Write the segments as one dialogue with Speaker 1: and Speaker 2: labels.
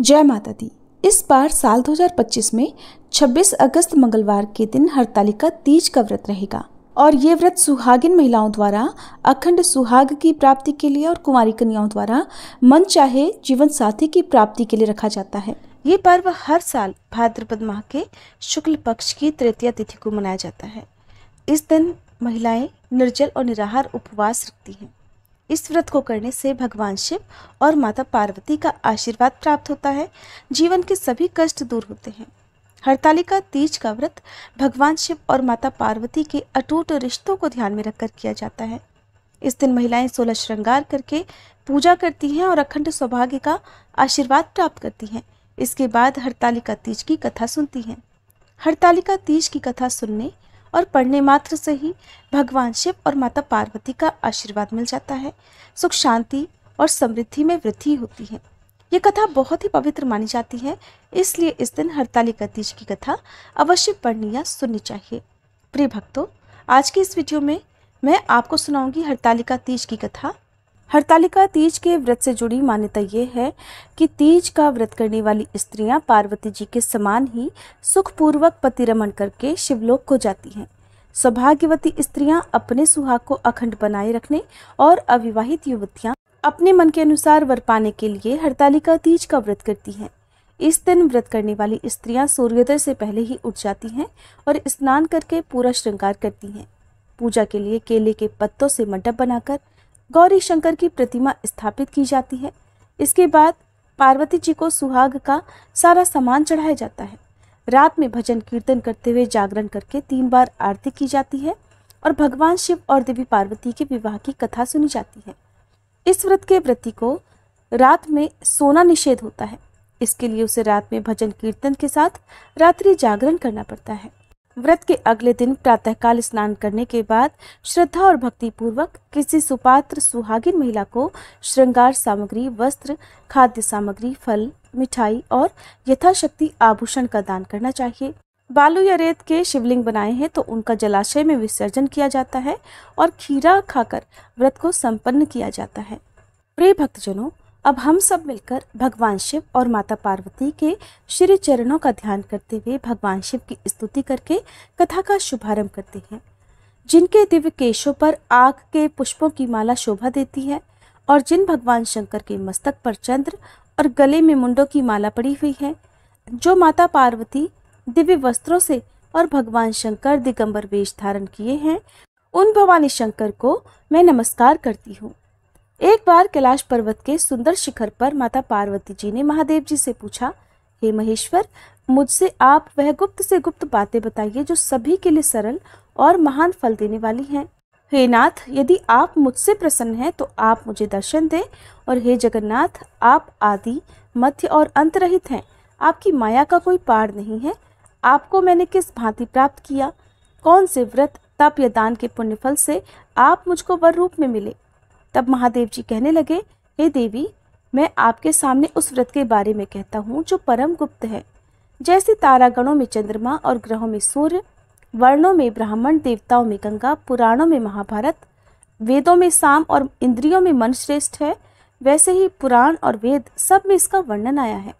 Speaker 1: जय माता दी। इस बार साल 2025 में 26 अगस्त मंगलवार के दिन हरतालिका तीज का व्रत रहेगा और ये व्रत सुहागिन महिलाओं द्वारा अखंड सुहाग की प्राप्ति के लिए और कुंवारी कन्याओं द्वारा मन चाहे जीवन साथी की प्राप्ति के लिए रखा जाता है। ये पर्व हर साल भाद्रपद माह के शुक्ल पक्ष की तृतीया तिथि को मनाया जाता है। इस दिन महिलाएं निर्जल और निराहार उपवास रखती हैं। इस व्रत को करने से भगवान शिव और माता पार्वती का आशीर्वाद प्राप्त होता है। जीवन के सभी कष्ट दूर होते हैं। हरतालिका तीज का व्रत भगवान शिव और माता पार्वती के अटूट रिश्तों को ध्यान में रखकर किया जाता है। इस दिन महिलाएं 16 श्रृंगार करके पूजा करती हैं और अखंड सौभाग्य का आशीर्वाद प्राप्त करती हैं। इसके बाद हरतालिका तीज की कथा सुनती हैं। हरतालिका तीज की कथा सुनने और पढ़ने मात्र से ही भगवान शिव और माता पार्वती का आशीर्वाद मिल जाता है। सुख शांति और समृद्धि में वृद्धि होती है। ये कथा बहुत ही पवित्र मानी जाती है, इसलिए इस दिन हरतालिका तीज की कथा अवश्य पढ़नी या सुननी चाहिए। प्रिय भक्तों, आज की इस वीडियो में मैं आपको सुनाऊंगी हरतालिका तीज की कथा। हरतालिका तीज के व्रत से जुड़ी मान्यता ये है कि तीज का व्रत करने वाली स्त्रियां पार्वती जी के समान ही सुखपूर्वक पतिरमण करके शिवलोक को जाती हैं। सौभाग्यवती स्त्रियां अपने सुहाग को अखंड बनाए रखने और अविवाहित युवतियां अपने मन के अनुसार वर पाने के लिए हरतालिका तीज का व्रत करती हैं। इस दिन व्रत करने वाली स्त्रियां सूर्योदय से पहले ही उठ जाती हैं और स्नान करके पूरा श्रृंगार करती हैं। पूजा के लिए केले के पत्तों से मंडप बनाकर गौरी शंकर की प्रतिमा स्थापित की जाती है। इसके बाद पार्वती जी को सुहाग का सारा सामान चढ़ाया जाता है। रात में भजन कीर्तन करते हुए जागरण करके 3 बार आरती की जाती है और भगवान शिव और देवी पार्वती के विवाह की कथा सुनी जाती है। इस व्रत के व्रती को रात में सोना निषेध होता है। इसके लिए उसे रात में भजन कीर्तन के साथ रात्रि जागरण करना पड़ता है। व्रत के अगले दिन प्रातःकाल स्नान करने के बाद श्रद्धा और भक्ति पूर्वक किसी सुपात्र सुहागिन महिला को श्रृंगार सामग्री, वस्त्र, खाद्य सामग्री, फल, मिठाई और यथाशक्ति आभूषण का दान करना चाहिए। बालू या रेत के शिवलिंग बनाए हैं तो उनका जलाशय में विसर्जन किया जाता है और खीरा खाकर व्रत को संपन्न किया जाता है। प्रिय भक्तजनों, अब हम सब मिलकर भगवान शिव और माता पार्वती के श्री चरणों का ध्यान करते हुए भगवान शिव की स्तुति करके कथा का शुभारंभ करते हैं। जिनके दिव्य केशों पर आग के पुष्पों की माला शोभा देती है और जिन भगवान शंकर के मस्तक पर चंद्र और गले में मुंडों की माला पड़ी हुई है, जो माता पार्वती दिव्य वस्त्रों से और भगवान शंकर दिगंबर वेश धारण किए हैं, उन भवानी शंकर को मैं नमस्कार करती हूँ। एक बार कैलाश पर्वत के सुंदर शिखर पर माता पार्वती जी ने महादेव जी से पूछा, हे महेश्वर, मुझसे आप वह गुप्त से गुप्त बातें बताइए जो सभी के लिए सरल और महान फल देने वाली हैं। हे नाथ, यदि आप मुझसे प्रसन्न हैं तो आप मुझे दर्शन दें। और हे जगन्नाथ, आप आदि, मध्य और अंत रहित हैं। आपकी माया का कोई पार नहीं है। आपको मैंने किस भांति प्राप्त किया? कौन से व्रत, तप या दान के पुण्य फल से आप मुझको वर रूप में मिले? तब महादेव जी कहने लगे, हे देवी, मैं आपके सामने उस व्रत के बारे में कहता हूँ जो परम गुप्त है। जैसे तारागणों में चंद्रमा और ग्रहों में सूर्य, वर्णों में ब्राह्मण, देवताओं में गंगा, पुराणों में महाभारत, वेदों में साम और इंद्रियों में मन श्रेष्ठ है, वैसे ही पुराण और वेद सब में इसका वर्णन आया है,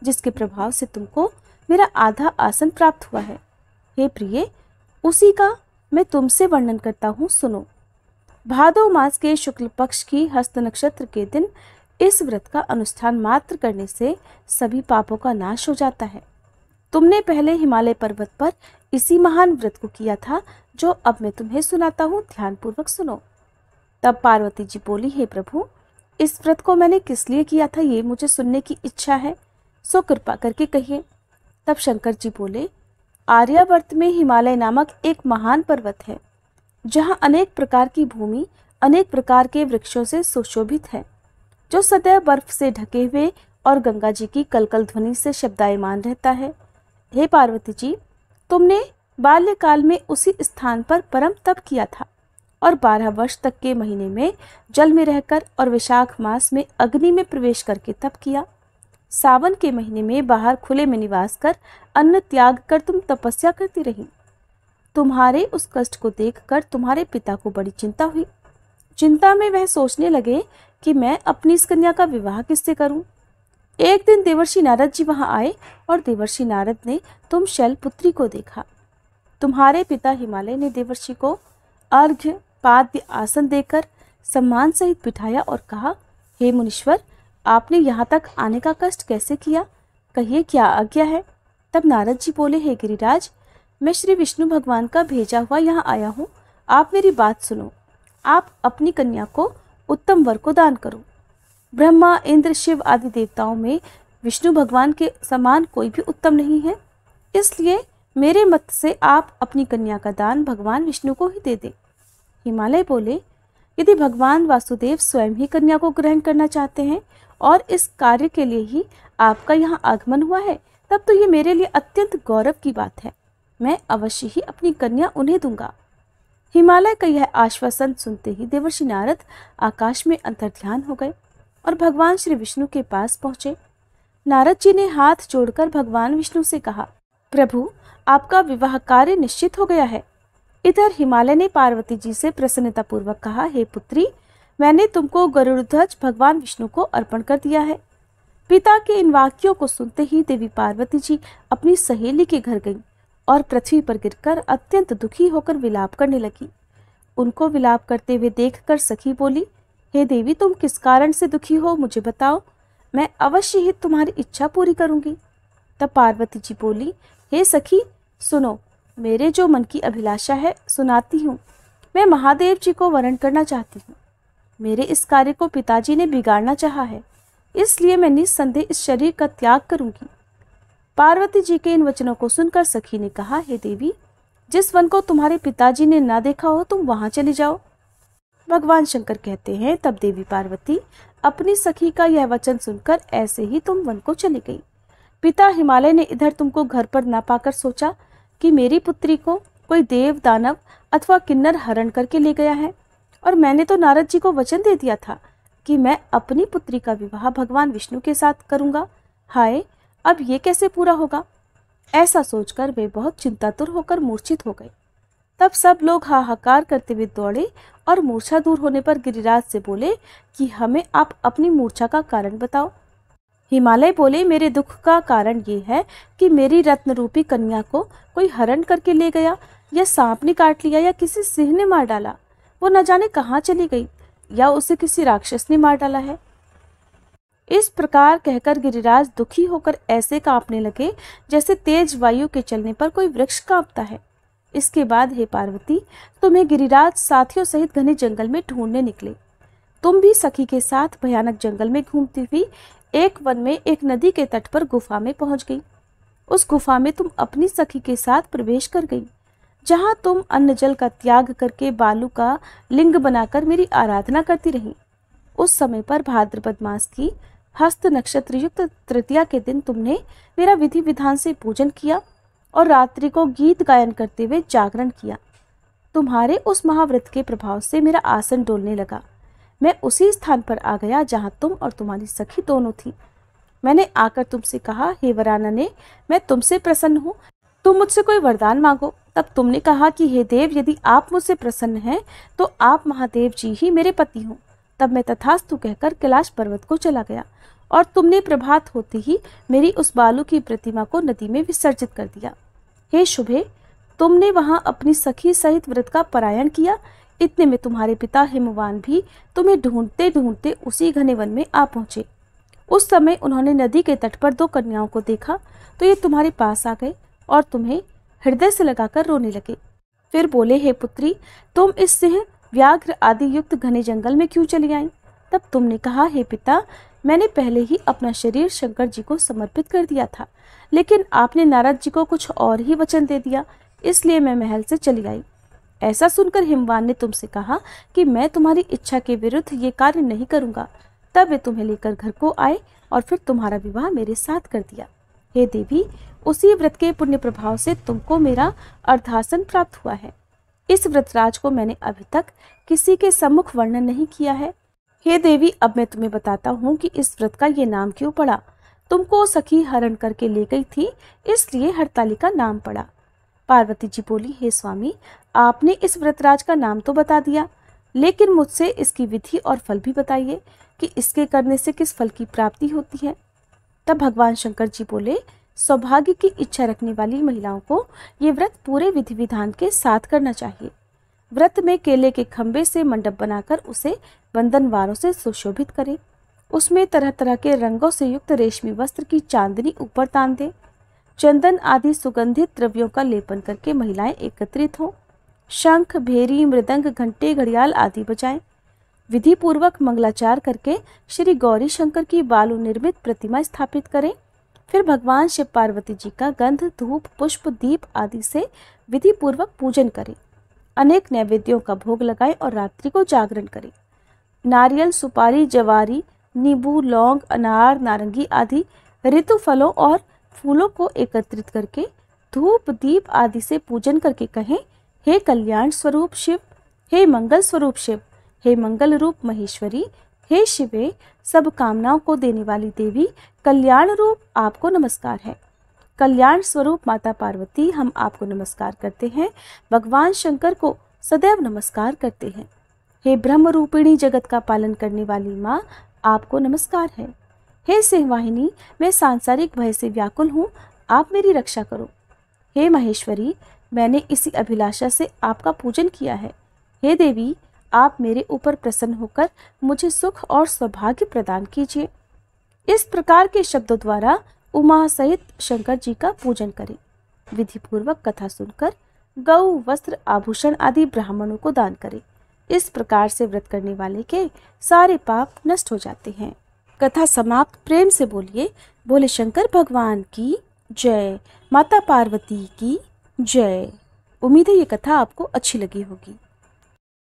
Speaker 1: जिसके प्रभाव से तुमको मेरा आधा आसन प्राप्त हुआ है। हे प्रिय, उसी का मैं तुमसे वर्णन करता हूँ, सुनो। भादो मास के शुक्ल पक्ष की हस्त नक्षत्र के दिन इस व्रत का अनुष्ठान मात्र करने से सभी पापों का नाश हो जाता है। तुमने पहले हिमालय पर्वत पर इसी महान व्रत को किया था जो अब मैं तुम्हें सुनाता हूँ, ध्यानपूर्वक सुनो। तब पार्वती जी बोली, हे प्रभु, इस व्रत को मैंने किस लिए किया था ये मुझे सुनने की इच्छा है, सो कृपा करके कहिए। तब शंकर जी बोले, आर्यावर्त में हिमालय नामक एक महान पर्वत है जहाँ अनेक प्रकार की भूमि अनेक प्रकार के वृक्षों से सुशोभित है, जो सदैव बर्फ से ढके हुए और गंगा जी की कलकल ध्वनि से शब्दायमान रहता है। हे पार्वती जी, तुमने बाल्यकाल में उसी स्थान पर परम तप किया था और 12 वर्ष तक के महीने में जल में रहकर और वैशाख मास में अग्नि में प्रवेश करके तप किया। सावन के महीने में बाहर खुले में निवास कर अन्न त्याग कर तुम तपस्या करती रही। तुम्हारे उस कष्ट को देखकर तुम्हारे पिता को बड़ी चिंता हुई। चिंता में वह सोचने लगे कि मैं अपनी इस कन्या का विवाह किससे करूं। एक दिन देवर्षि नारद जी वहां आए और देवर्षि नारद ने तुम शैलपुत्री को देखा। तुम्हारे पिता हिमालय ने देवर्षि को अर्घ्य पाद्य आसन देकर सम्मान सहित बिठाया और कहा, हे मुनीश्वर, आपने यहाँ तक आने का कष्ट कैसे किया? कहिए क्या आज्ञा है? तब नारद जी बोले, हे गिरिराज, मैं श्री विष्णु भगवान का भेजा हुआ यहाँ आया हूँ। आप मेरी बात सुनो। आप अपनी कन्या को उत्तम वर को दान करो। ब्रह्मा, इंद्र, शिव आदि देवताओं में विष्णु भगवान के समान कोई भी उत्तम नहीं है। इसलिए मेरे मत से आप अपनी कन्या का दान भगवान विष्णु को ही दे दें। हिमालय बोले, यदि भगवान वासुदेव स्वयं ही कन्या को ग्रहण करना चाहते हैं और इस कार्य के लिए ही आपका यहाँ आगमन हुआ है, तब तो ये मेरे लिए अत्यंत गौरव की बात है। मैं अवश्य ही अपनी कन्या उन्हें दूंगा। हिमालय का यह आश्वासन सुनते ही देवर्षि नारद आकाश में अंतर्ध्यान हो गए और भगवान श्री विष्णु के पास पहुंचे। नारद जी ने हाथ जोड़कर भगवान विष्णु से कहा, प्रभु, आपका विवाह कार्य निश्चित हो गया है। इधर हिमालय ने पार्वती जी से प्रसन्नता पूर्वक कहा, हे पुत्री, मैंने तुमको गरुड़ध्वज भगवान विष्णु को अर्पण कर दिया है। पिता के इन वाक्यों को सुनते ही देवी पार्वती जी अपनी सहेली के घर गईं और पृथ्वी पर गिरकर अत्यंत दुखी होकर विलाप करने लगी। उनको विलाप करते हुए देखकर सखी बोली, हे देवी, तुम किस कारण से दुखी हो, मुझे बताओ, मैं अवश्य ही तुम्हारी इच्छा पूरी करूंगी। तब पार्वती जी बोली, हे सखी, सुनो, मेरे जो मन की अभिलाषा है सुनाती हूँ। मैं महादेव जी को वरण करना चाहती हूँ। मेरे इस कार्य को पिताजी ने बिगाड़ना चाहा है, इसलिए मैं निस्संदेह इस शरीर का त्याग करूंगी। पार्वती जी के इन वचनों को सुनकर सखी ने कहा, हे देवी, जिस वन को तुम्हारे पिताजी ने ना देखा हो तुम वहां चली जाओ। भगवान शंकर कहते हैं, तब देवी पार्वती अपनी सखी का यह वचन सुनकर ऐसे ही तुम वन को चली गई। पिता हिमालय ने इधर तुमको घर पर ना पाकर सोचा कि मेरी पुत्री को कोई देव, दानव अथवा किन्नर हरण करके ले गया है, और मैंने तो नारद जी को वचन दे दिया था कि मैं अपनी पुत्री का विवाह भगवान विष्णु के साथ करूंगा। हाय, अब ये कैसे पूरा होगा? ऐसा सोचकर वे बहुत चिंतातुर होकर मूर्छित हो गए। तब सब लोग हाहाकार करते हुए दौड़े और मूर्छा दूर होने पर गिरिराज से बोले कि हमें आप अपनी मूर्छा का कारण बताओ। हिमालय बोले, मेरे दुख का कारण ये है कि मेरी रत्न रूपी कन्या को कोई हरण करके ले गया, या सांप ने काट लिया, या किसी सिंह ने मार डाला। वो न जाने कहाँ चली गई, या उसे किसी राक्षस ने मार डाला है। इस प्रकार कहकर गिरिराज दुखी होकर ऐसे कांपने लगे जैसे तेज वायु के चलने पर कोई वृक्ष कांपता है। इसके बाद हे पार्वती, तुम्हें गिरिराज साथियों सहित घने जंगल में ढूंढने निकले। तुम भी सखी के साथ भयानक जंगल में घूमती हुई एक वन में एक नदी के तट पर गुफा में पहुंच गई। उस गुफा में तुम अपनी सखी के साथ प्रवेश कर गई, जहां तुम अन्न जल का त्याग करके बालू का लिंग बनाकर मेरी आराधना करती रही। उस समय पर भाद्रपद मास की हस्त नक्षत्र युक्त तृतीया के दिन तुमने मेरा विधि विधान से पूजन किया और रात्रि को गीत गायन करते हुए जागरण किया। तुम्हारे उस महाव्रत के प्रभाव से मेरा आसन डोलने लगा। मैं उसी स्थान पर आ गया जहां तुम और तुम्हारी सखी दोनों थी। मैंने आकर तुमसे कहा, हे वरानने, मैं तुमसे प्रसन्न हूँ, तुम मुझसे कोई वरदान मांगो। तब तुमने कहा कि हे देव, यदि आप मुझसे प्रसन्न हैं तो आप महादेव जी ही मेरे पति हों। तब मैं तथास्तु कहकर कैलाश पर्वत को चला गया और तुमने प्रभात होते ही मेरी उस बालू की प्रतिमा को नदी में विसर्जित कर दिया। हे शुभे, तुमने वहां अपनी सखी सहित व्रत का परायण किया। इतने में तुम्हारे पिता हिमवान भी तुम्हें ढूंढते ढूंढते उसी घने वन में आ पहुंचे। उस समय उन्होंने नदी के तट पर दो कन्याओं को देखा तो ये तुम्हारे पास आ गए और तुम्हें हृदय से लगाकर रोने लगे। फिर बोले, हे पुत्री, तुम इस सिंह, व्याघ्र आदि युक्त घने जंगल में क्यों चली आई? तब तुमने कहा, हे पिता, मैंने पहले ही अपना शरीर शंकर जी को समर्पित कर दिया था, लेकिन आपने नारद जी को कुछ और ही वचन दे दिया, इसलिए मैं महल से चली आई। ऐसा सुनकर हिमवान ने तुमसे कहा कि मैं तुम्हारी इच्छा के विरुद्ध ये कार्य नहीं करूंगा। तब वे तुम्हें लेकर घर को आए और फिर तुम्हारा विवाह मेरे साथ कर दिया। हे देवी, उसी व्रत के पुण्य प्रभाव से तुमको मेरा अर्धासन प्राप्त हुआ है। इस व्रतराज को मैंने अभी तक किसी के सम्मुख वर्णन नहीं किया है। हे देवी, अब मैं तुम्हें बताता हूँ कि इस व्रत का ये नाम क्यों पड़ा। तुमको सखी हरण करके ले गई थी, इसलिए हरतालिका नाम पड़ा। पार्वती जी बोली, हे स्वामी, आपने इस व्रतराज का नाम तो बता दिया, लेकिन मुझसे इसकी विधि और फल भी बताइए कि इसके करने से किस फल की प्राप्ति होती है। तब भगवान शंकर जी बोले, सौभाग्य की इच्छा रखने वाली महिलाओं को ये व्रत पूरे विधि विधान के साथ करना चाहिए। व्रत में केले के खंबे से मंडप बनाकर उसे बंधनवारों से सुशोभित करें। उसमें तरह तरह के रंगों से युक्त रेशमी वस्त्र की चांदनी ऊपर तान दें। चंदन आदि सुगंधित द्रव्यों का लेपन करके महिलाएं एकत्रित हों। शंख, भेरी, मृदंग, घंटे, घड़ियाल आदि बजाएं। विधि पूर्वक मंगलाचार करके श्री गौरी शंकर की बालू निर्मित प्रतिमा स्थापित करें। फिर भगवान शिव पार्वती जी का गंध, धूप, पुष्प, दीप आदि से विधि पूर्वक पूजन करें। अनेक नैवेद्यों का भोग लगाएं और रात्रि को जागरण करें। नारियल, सुपारी, जवारी, नींबू, लौंग, अनार, नारंगी आदि ऋतु फलों और फूलों को एकत्रित करके धूप, दीप आदि से पूजन करके कहें, हे कल्याण स्वरूप शिव, हे मंगल स्वरूप शिव, हे मंगल रूप महेश्वरी, हे शिवे, सब कामनाओं को देने वाली देवी, कल्याण रूप आपको नमस्कार है। कल्याण स्वरूप माता पार्वती, हम आपको नमस्कार करते हैं। भगवान शंकर को सदैव नमस्कार करते हैं। हे ब्रह्म रूपिणी, जगत का पालन करने वाली माँ, आपको नमस्कार है। हे सिंहवाहिनी, मैं सांसारिक भय से व्याकुल हूँ, आप मेरी रक्षा करो। हे महेश्वरी, मैंने इसी अभिलाषा से आपका पूजन किया है। हे देवी, आप मेरे ऊपर प्रसन्न होकर मुझे सुख और सौभाग्य प्रदान कीजिए। इस प्रकार के शब्दों द्वारा उमा सहित शंकर जी का पूजन करें। विधि पूर्वक कथा सुनकर गौ, वस्त्र, आभूषण आदि ब्राह्मणों को दान करें। इस प्रकार से व्रत करने वाले के सारे पाप नष्ट हो जाते हैं। कथा समाप्त। प्रेम से बोलिए, बोले शंकर भगवान की जय, माता पार्वती की जय। उम्मीद है ये कथा आपको अच्छी लगी होगी।